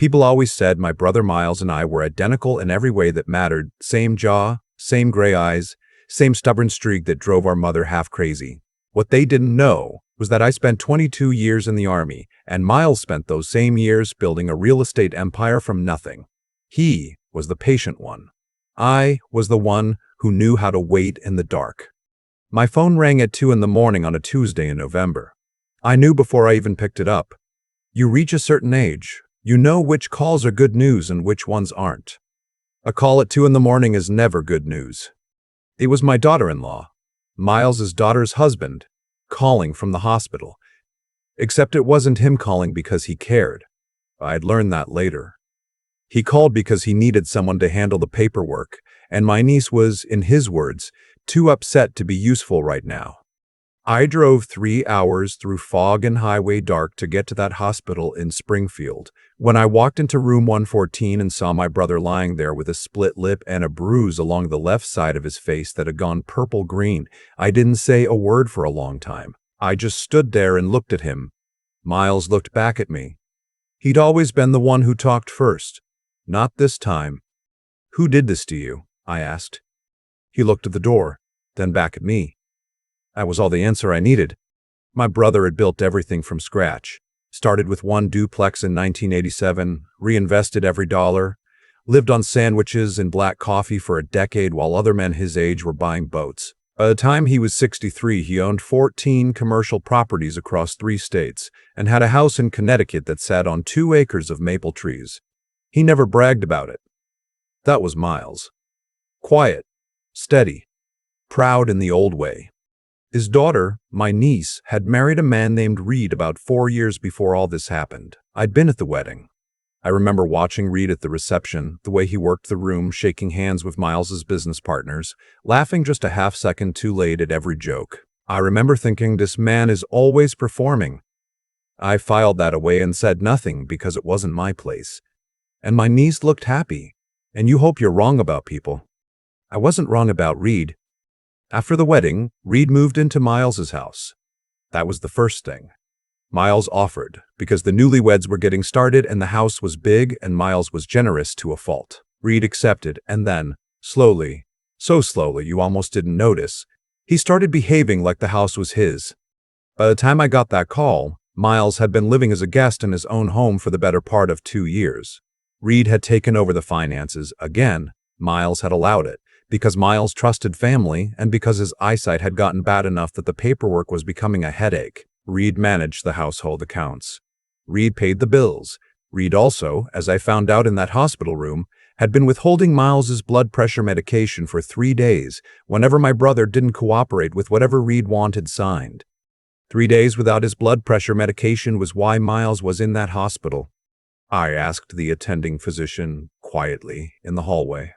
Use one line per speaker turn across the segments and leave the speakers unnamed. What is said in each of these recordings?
People always said my brother Miles and I were identical in every way that mattered. Same jaw, same gray eyes, same stubborn streak that drove our mother half crazy. What they didn't know was that I spent 22 years in the Army, and Miles spent those same years building a real estate empire from nothing. He was the patient one. I was the one who knew how to wait in the dark. My phone rang at 2 in the morning on a Tuesday in November. I knew before I even picked it up. You reach a certain age, you know which calls are good news and which ones aren't. A call at 2 in the morning is never good news. It was my daughter-in-law, Miles's daughter's husband, calling from the hospital. Except it wasn't him calling because he cared. I'd learned that later. He called because he needed someone to handle the paperwork, and my niece was, in his words, too upset to be useful right now. I drove 3 hours through fog and highway dark to get to that hospital in Springfield. When I walked into room 114 and saw my brother lying there with a split lip and a bruise along the left side of his face that had gone purple-green, I didn't say a word for a long time. I just stood there and looked at him. Miles looked back at me. He'd always been the one who talked first. Not this time. "Who did this to you?" I asked. He looked at the door, then back at me. That was all the answer I needed. My brother had built everything from scratch. Started with one duplex in 1987, reinvested every dollar, lived on sandwiches and black coffee for a decade while other men his age were buying boats. By the time he was 63, he owned 14 commercial properties across 3 states and had a house in Connecticut that sat on 2 acres of maple trees. He never bragged about it. That was Miles. Quiet, steady, proud in the old way. His daughter, my niece, had married a man named Reed about 4 years before all this happened. I'd been at the wedding. I remember watching Reed at the reception, the way he worked the room, shaking hands with Miles's business partners, laughing just a half second too late at every joke. I remember thinking, this man is always performing. I filed that away and said nothing because it wasn't my place. And my niece looked happy. And you hope you're wrong about people. I wasn't wrong about Reed. After the wedding, Reed moved into Miles's house. That was the first thing. Miles offered, because the newlyweds were getting started and the house was big and Miles was generous to a fault. Reed accepted, and then, slowly, so slowly you almost didn't notice, he started behaving like the house was his. By the time I got that call, Miles had been living as a guest in his own home for the better part of 2 years. Reed had taken over the finances again. Miles had allowed it, because Miles trusted family and because his eyesight had gotten bad enough that the paperwork was becoming a headache. Reed managed the household accounts. Reed paid the bills. Reed also, as I found out in that hospital room, had been withholding Miles's blood pressure medication for 3 days whenever my brother didn't cooperate with whatever Reed wanted signed. 3 days without his blood pressure medication was why Miles was in that hospital. I asked the attending physician quietly in the hallway.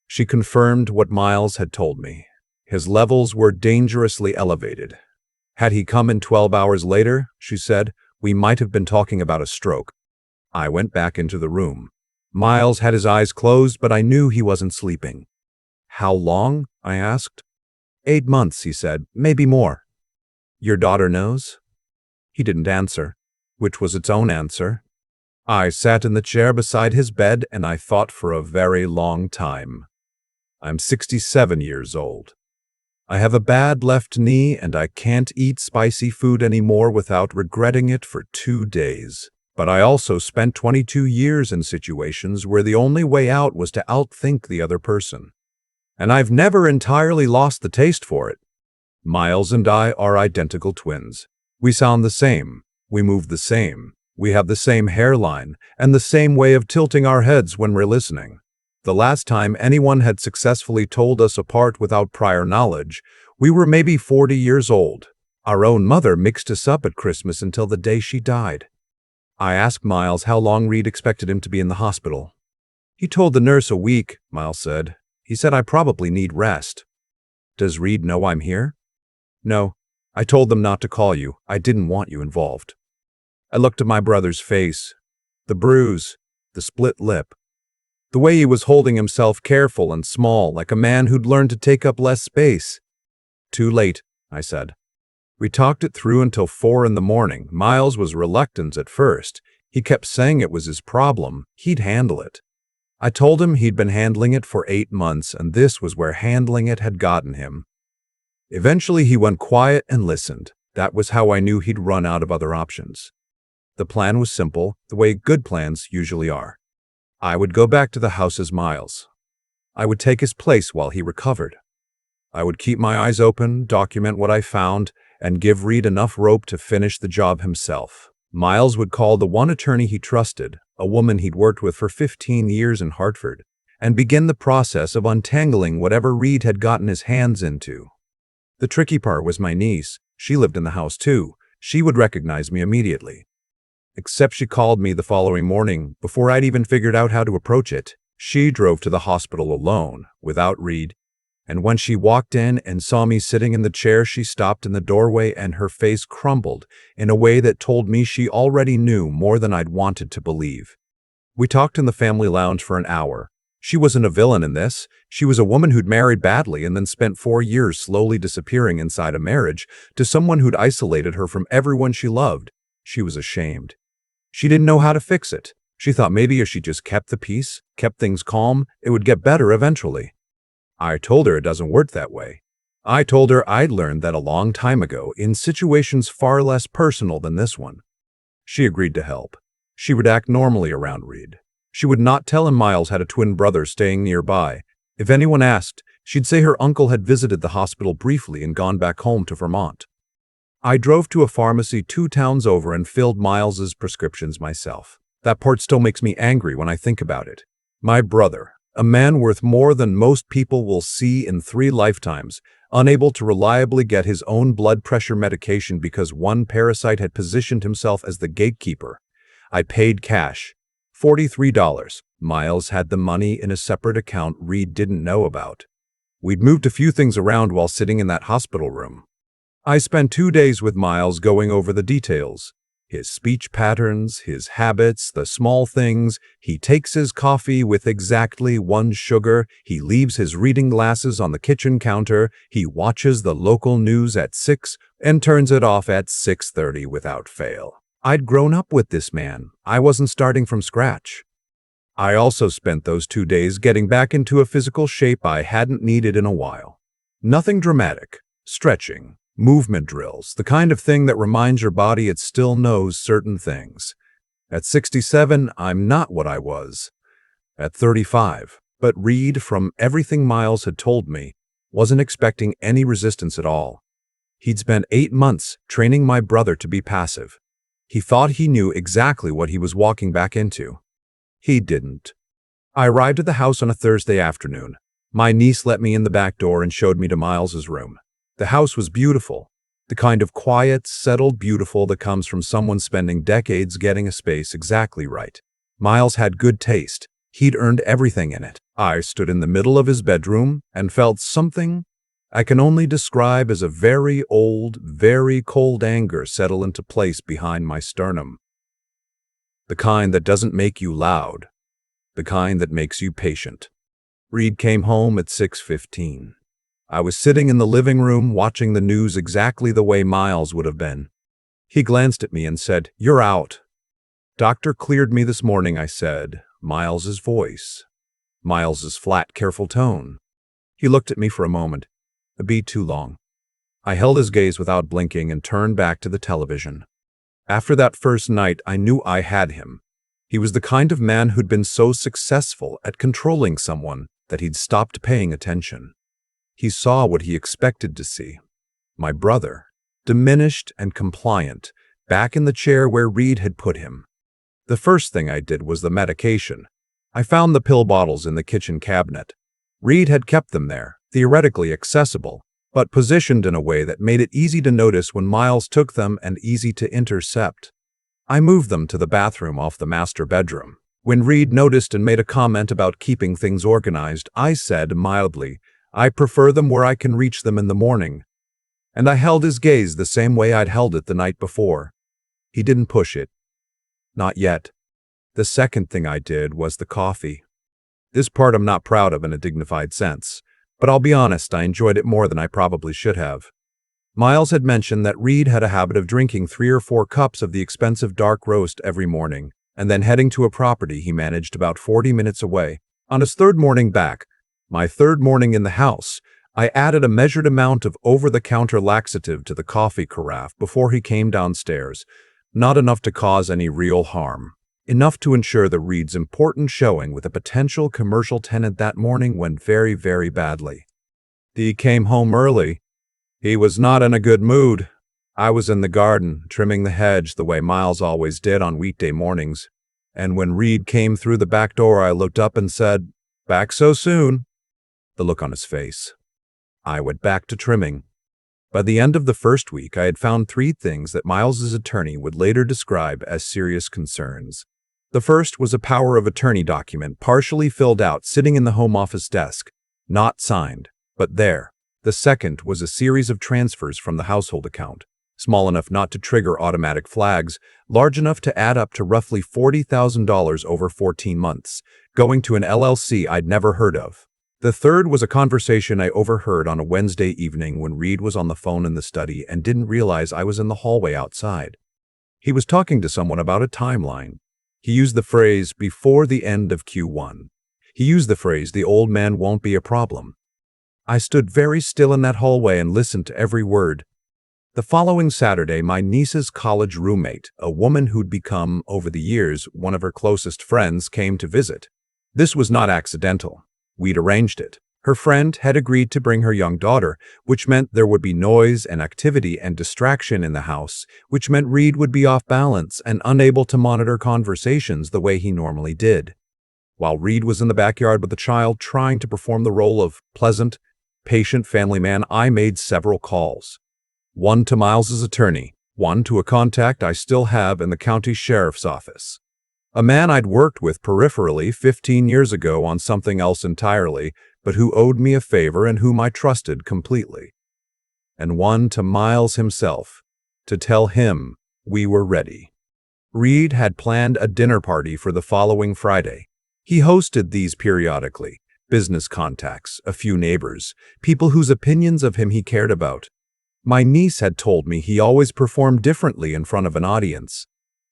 She confirmed what Miles had told me. His levels were dangerously elevated. Had he come in 12 hours later, she said, we might have been talking about a stroke. I went back into the room. Miles had his eyes closed, but I knew he wasn't sleeping. How long? I asked. 8 months, he said, maybe more. Your daughter knows? He didn't answer, which was its own answer. I sat in the chair beside his bed and I thought for a very long time. I'm 67 years old. I have a bad left knee and I can't eat spicy food anymore without regretting it for 2 days. But I also spent 22 years in situations where the only way out was to outthink the other person. And I've never entirely lost the taste for it. Miles and I are identical twins. We sound the same. We move the same. We have the same hairline and the same way of tilting our heads when we're listening. The last time anyone had successfully told us apart without prior knowledge, we were maybe 40 years old. Our own mother mixed us up at Christmas until the day she died. I asked Miles how long Reed expected him to be in the hospital. He told the nurse a week, Miles said. He said I probably need rest. Does Reed know I'm here? No. I told them not to call you. I didn't want you involved. I looked at my brother's face. The bruise, the split lip. The way he was holding himself careful and small, like a man who'd learned to take up less space. Too late, I said. We talked it through until 4 in the morning. Miles was reluctant at first. He kept saying it was his problem, he'd handle it. I told him he'd been handling it for 8 months, and this was where handling it had gotten him. Eventually he went quiet and listened. That was how I knew he'd run out of other options. The plan was simple, the way good plans usually are. I would go back to the house as Miles. I would take his place while he recovered. I would keep my eyes open, document what I found, and give Reed enough rope to finish the job himself. Miles would call the one attorney he trusted, a woman he'd worked with for 15 years in Hartford, and begin the process of untangling whatever Reed had gotten his hands into. The tricky part was my niece. She lived in the house too. She would recognize me immediately. Except she called me the following morning, before I'd even figured out how to approach it. She drove to the hospital alone, without Reed, and when she walked in and saw me sitting in the chair, she stopped in the doorway and her face crumbled in a way that told me she already knew more than I'd wanted to believe. We talked in the family lounge for an hour. She wasn't a villain in this. She was a woman who'd married badly and then spent 4 years slowly disappearing inside a marriage to someone who'd isolated her from everyone she loved. She was ashamed. She didn't know how to fix it. She thought maybe if she just kept the peace, kept things calm, it would get better eventually. I told her it doesn't work that way. I told her I'd learned that a long time ago in situations far less personal than this one. She agreed to help. She would act normally around Reed. She would not tell him Miles had a twin brother staying nearby. If anyone asked, she'd say her uncle had visited the hospital briefly and gone back home to Vermont. I drove to a pharmacy 2 towns over and filled Miles's prescriptions myself. That part still makes me angry when I think about it. My brother, a man worth more than most people will see in 3 lifetimes, unable to reliably get his own blood pressure medication because one parasite had positioned himself as the gatekeeper. I paid cash, $43. Miles had the money in a separate account Reed didn't know about. We'd moved a few things around while sitting in that hospital room. I spent 2 days with Miles going over the details. His speech patterns, his habits, the small things. He takes his coffee with exactly 1 sugar. He leaves his reading glasses on the kitchen counter. He watches the local news at 6 and turns it off at 6:30 without fail. I'd grown up with this man. I wasn't starting from scratch. I also spent those 2 days getting back into a physical shape I hadn't needed in a while. Nothing dramatic. Stretching. Movement drills, the kind of thing that reminds your body it still knows certain things. At 67, I'm not what I was at 35. But Reed, from everything Miles had told me, wasn't expecting any resistance at all. He'd spent 8 months training my brother to be passive. He thought he knew exactly what he was walking back into. He didn't. I arrived at the house on a Thursday afternoon. My niece let me in the back door and showed me to Miles's room. The house was beautiful, the kind of quiet, settled beautiful that comes from someone spending decades getting a space exactly right. Miles had good taste. He'd earned everything in it. I stood in the middle of his bedroom and felt something I can only describe as a very old, very cold anger settle into place behind my sternum. The kind that doesn't make you loud, the kind that makes you patient. Reed came home at 6:15. I was sitting in the living room watching the news exactly the way Miles would have been. He glanced at me and said, "You're out." "Doctor cleared me this morning," I said. Miles's voice. Miles's flat, careful tone. He looked at me for a moment, a beat too long. I held his gaze without blinking and turned back to the television. After that first night, I knew I had him. He was the kind of man who'd been so successful at controlling someone that he'd stopped paying attention. He saw what he expected to see. My brother, diminished and compliant, back in the chair where Reed had put him. The first thing I did was the medication. I found the pill bottles in the kitchen cabinet. Reed had kept them there, theoretically accessible, but positioned in a way that made it easy to notice when Miles took them and easy to intercept. I moved them to the bathroom off the master bedroom. When Reed noticed and made a comment about keeping things organized, I said mildly, "I prefer them where I can reach them in the morning." And I held his gaze the same way I'd held it the night before. He didn't push it. Not yet. The second thing I did was the coffee. This part I'm not proud of in a dignified sense, but I'll be honest, I enjoyed it more than I probably should have. Miles had mentioned that Reed had a habit of drinking 3 or 4 cups of the expensive dark roast every morning. and then heading to a property he managed about 40 minutes away. On his third morning back, my third morning in the house, I added a measured amount of over-the-counter laxative to the coffee carafe before he came downstairs, not enough to cause any real harm. Enough to ensure that Reed's important showing with a potential commercial tenant that morning went very, very badly. He came home early. He was not in a good mood. I was in the garden, trimming the hedge the way Miles always did on weekday mornings, and when Reed came through the back door, I looked up and said, "Back so soon?" The look on his face. I went back to trimming. By the end of the first week, I had found 3 things that Miles's attorney would later describe as serious concerns. The first was a power of attorney document partially filled out sitting in the home office desk, not signed, but there. The second was a series of transfers from the household account, small enough not to trigger automatic flags, large enough to add up to roughly $40,000 over 14 months, going to an LLC I'd never heard of. The third was a conversation I overheard on a Wednesday evening when Reed was on the phone in the study and didn't realize I was in the hallway outside. He was talking to someone about a timeline. He used the phrase, "before the end of Q1." He used the phrase, "the old man won't be a problem." I stood very still in that hallway and listened to every word. The following Saturday, my niece's college roommate, a woman who'd become, over the years, one of her closest friends, came to visit. This was not accidental. We'd arranged it. Her friend had agreed to bring her young daughter, which meant there would be noise and activity and distraction in the house, which meant Reed would be off balance and unable to monitor conversations the way he normally did. While Reed was in the backyard with the child trying to perform the role of pleasant, patient family man, I made several calls. One to Miles's attorney, one to a contact I still have in the county sheriff's office. A man I'd worked with peripherally 15 years ago on something else entirely, but who owed me a favor and whom I trusted completely. And one to Miles himself, to tell him we were ready. Reed had planned a dinner party for the following Friday. He hosted these periodically, business contacts, a few neighbors, people whose opinions of him he cared about. My niece had told me he always performed differently in front of an audience.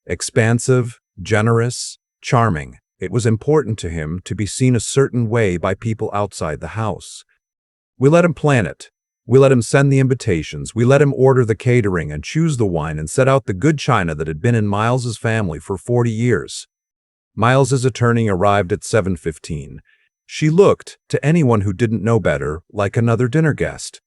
Expansive, generous, charming. It was important to him to be seen a certain way by people outside the house. We let him plan it. We let him send the invitations. We let him order the catering and choose the wine and set out the good china that had been in Miles's family for 40 years. Miles's attorney arrived at 7:15. She looked, to anyone who didn't know better, like another dinner guest.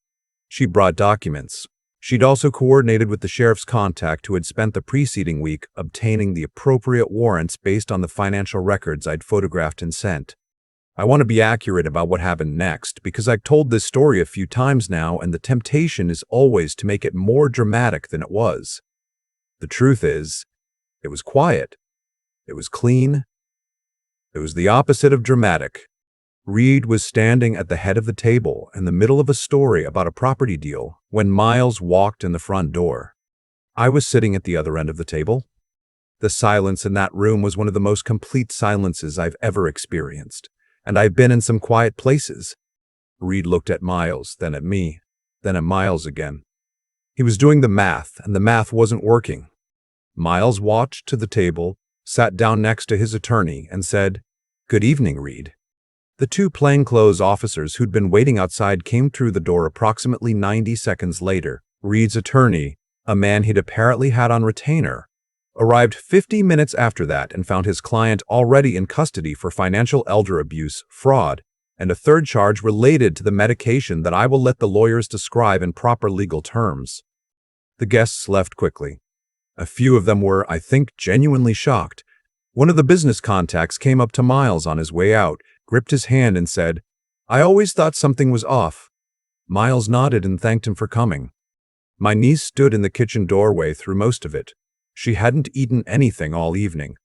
She brought documents. She'd also coordinated with the sheriff's contact who had spent the preceding week obtaining the appropriate warrants based on the financial records I'd photographed and sent. I want to be accurate about what happened next because I've told this story a few times now and the temptation is always to make it more dramatic than it was. The truth is, it was quiet. It was clean. It was the opposite of dramatic. Reed was standing at the head of the table in the middle of a story about a property deal when Miles walked in the front door. I was sitting at the other end of the table. The silence in that room was one of the most complete silences I've ever experienced, and I've been in some quiet places. Reed looked at Miles, then at me, then at Miles again. He was doing the math, and the math wasn't working. Miles walked to the table, sat down next to his attorney, and said, "Good evening, Reed." The 2 plainclothes officers who'd been waiting outside came through the door approximately 90 seconds later. Reed's attorney, a man he'd apparently had on retainer, arrived 50 minutes after that and found his client already in custody for financial elder abuse, fraud, and a third charge related to the medication that I will let the lawyers describe in proper legal terms. The guests left quickly. A few of them were, I think, genuinely shocked. One of the business contacts came up to Miles on his way out, gripped his hand and said, "I always thought something was off." Miles nodded and thanked him for coming. My niece stood in the kitchen doorway through most of it. She hadn't eaten anything all evening.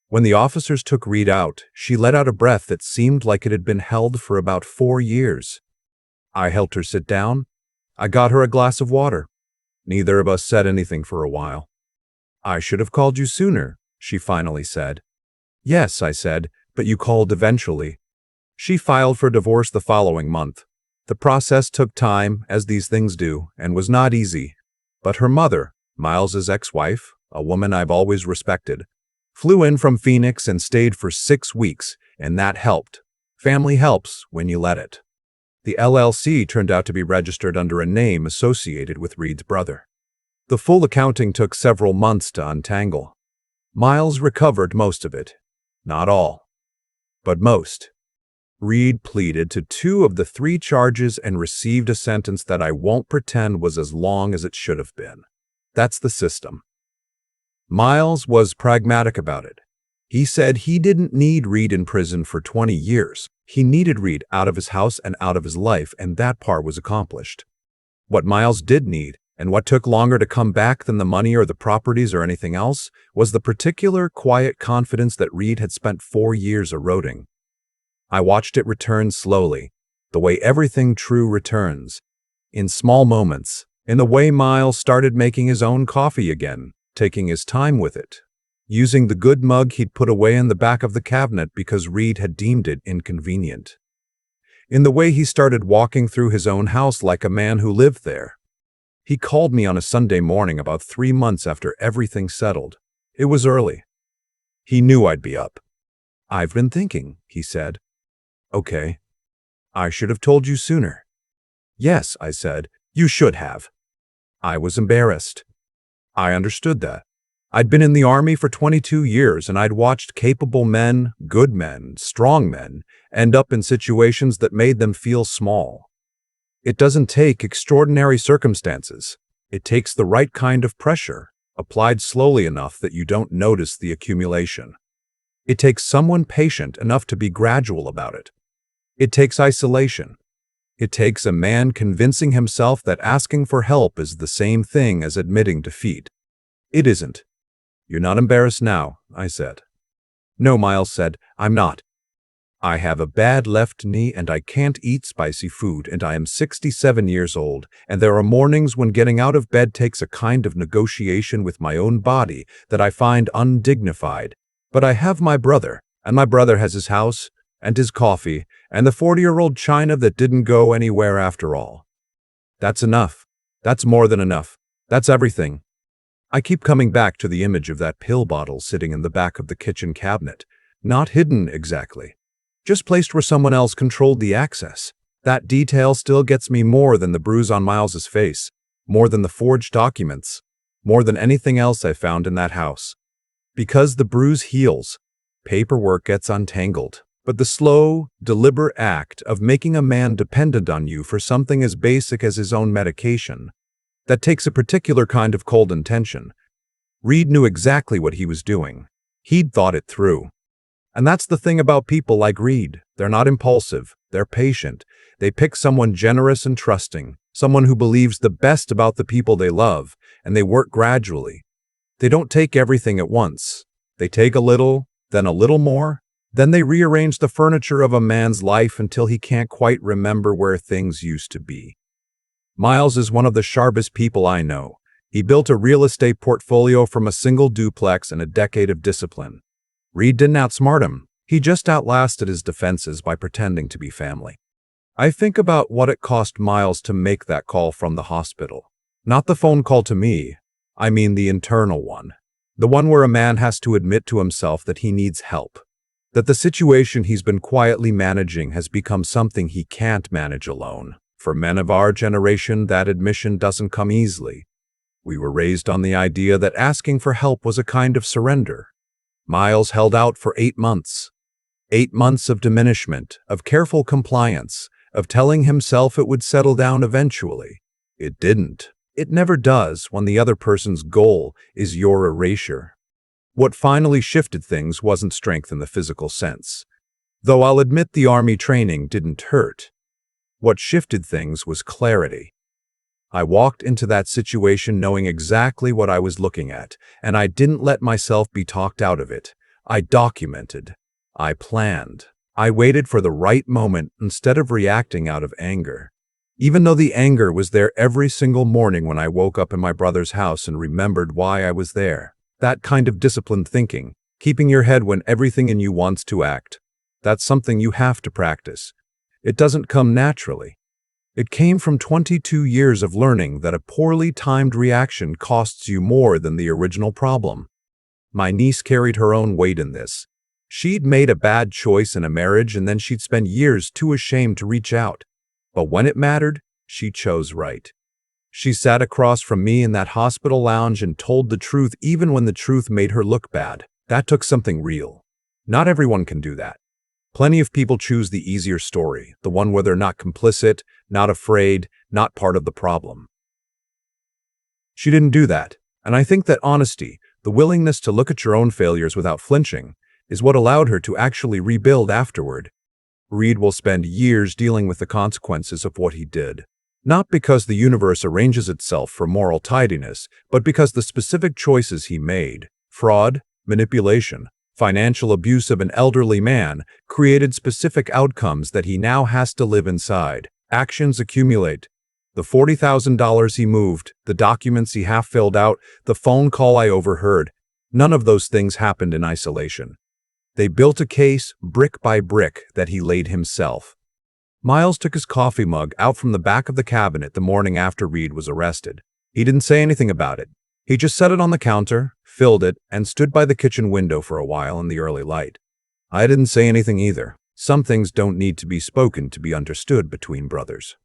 When the officers took Reed out, she let out a breath that seemed like it had been held for about 4 years. I helped her sit down. I got her a glass of water. Neither of us said anything for a while. "I should have called you sooner," she finally said. "Yes," I said, "but you called eventually." She filed for divorce the following month. The process took time, as these things do, and was not easy. But her mother, Miles's ex-wife, a woman I've always respected, Flew in from Phoenix and stayed for 6 weeks, and that helped. Family helps when you let it. The LLC turned out to be registered under a name associated with Reed's brother. The full accounting took several months to untangle. Miles recovered most of it. Not all, but most. Reed pleaded to 2 of the 3 charges and received a sentence that I won't pretend was as long as it should have been. That's the system. Miles was pragmatic about it. He said he didn't need Reed in prison for 20 years. He needed Reed out of his house and out of his life, and that part was accomplished. What Miles did need, and what took longer to come back than the money or the properties or anything else, was the particular quiet confidence that Reed had spent 4 years eroding. I watched it return slowly, the way everything true returns. In small moments, in the way Miles started making his own coffee again, taking his time with it, using the good mug he'd put away in the back of the cabinet because Reed had deemed it inconvenient. In the way he started walking through his own house like a man who lived there. He called me on a Sunday morning about 3 months after everything settled. It was early. He knew I'd be up. "I've been thinking," he said. "Okay. I should have told you sooner." "Yes," I said, "you should have." I was embarrassed. I understood that. I'd been in the Army for 22 years, and I'd watched capable men, good men, strong men, end up in situations that made them feel small. It doesn't take extraordinary circumstances. It takes the right kind of pressure, applied slowly enough that you don't notice the accumulation. It takes someone patient enough to be gradual about it. It takes isolation. It takes a man convincing himself that asking for help is the same thing as admitting defeat. It isn't. "You're not embarrassed now," I said. "No," Miles said, "I'm not. I have a bad left knee and I can't eat spicy food, and I am 67 years old, and there are mornings when getting out of bed takes a kind of negotiation with my own body that I find undignified. But I have my brother, and my brother has his house, and his coffee, and the 40-year-old china that didn't go anywhere after all. That's enough. That's more than enough. That's everything." I keep coming back to the image of that pill bottle sitting in the back of the kitchen cabinet, not hidden exactly, just placed where someone else controlled the access. That detail still gets me more than the bruise on Miles's face, more than the forged documents, more than anything else I found in that house. Because the bruise heals, paperwork gets untangled. But the slow, deliberate act of making a man dependent on you for something as basic as his own medication, that takes a particular kind of cold intention. Reed knew exactly what he was doing. He'd thought it through. And that's the thing about people like Reed. They're not impulsive. They're patient. They pick someone generous and trusting, someone who believes the best about the people they love, and they work gradually. They don't take everything at once. They take a little, then a little more. Then they rearrange the furniture of a man's life until he can't quite remember where things used to be. Miles is one of the sharpest people I know. He built a real estate portfolio from a single duplex and a decade of discipline. Reed didn't outsmart him. He just outlasted his defenses by pretending to be family. I think about what it cost Miles to make that call from the hospital. Not the phone call to me. I mean the internal one. The one where a man has to admit to himself that he needs help. That the situation he's been quietly managing has become something he can't manage alone. For men of our generation, that admission doesn't come easily. We were raised on the idea that asking for help was a kind of surrender. Miles held out for 8 months. 8 months of diminishment, of careful compliance, of telling himself it would settle down eventually. It didn't. It never does when the other person's goal is your erasure. What finally shifted things wasn't strength in the physical sense, though I'll admit the Army training didn't hurt. What shifted things was clarity. I walked into that situation knowing exactly what I was looking at, and I didn't let myself be talked out of it. I documented. I planned. I waited for the right moment instead of reacting out of anger. Even though the anger was there every single morning when I woke up in my brother's house and remembered why I was there. That kind of disciplined thinking, keeping your head when everything in you wants to act, that's something you have to practice. It doesn't come naturally. It came from 22 years of learning that a poorly timed reaction costs you more than the original problem. My niece carried her own weight in this. She'd made a bad choice in a marriage and then she'd spend years too ashamed to reach out. But when it mattered, she chose right. She sat across from me in that hospital lounge and told the truth even when the truth made her look bad. That took something real. Not everyone can do that. Plenty of people choose the easier story, the one where they're not complicit, not afraid, not part of the problem. She didn't do that, and I think that honesty, the willingness to look at your own failures without flinching, is what allowed her to actually rebuild afterward. Reed will spend years dealing with the consequences of what he did. Not because the universe arranges itself for moral tidiness, but because the specific choices he made, fraud, manipulation, financial abuse of an elderly man, created specific outcomes that he now has to live inside. Actions accumulate. The $40,000 he moved, the documents he half filled out, the phone call I overheard, none of those things happened in isolation. They built a case, brick by brick, that he laid himself. Miles took his coffee mug out from the back of the cabinet the morning after Reed was arrested. He didn't say anything about it. He just set it on the counter, filled it, and stood by the kitchen window for a while in the early light. I didn't say anything either. Some things don't need to be spoken to be understood between brothers.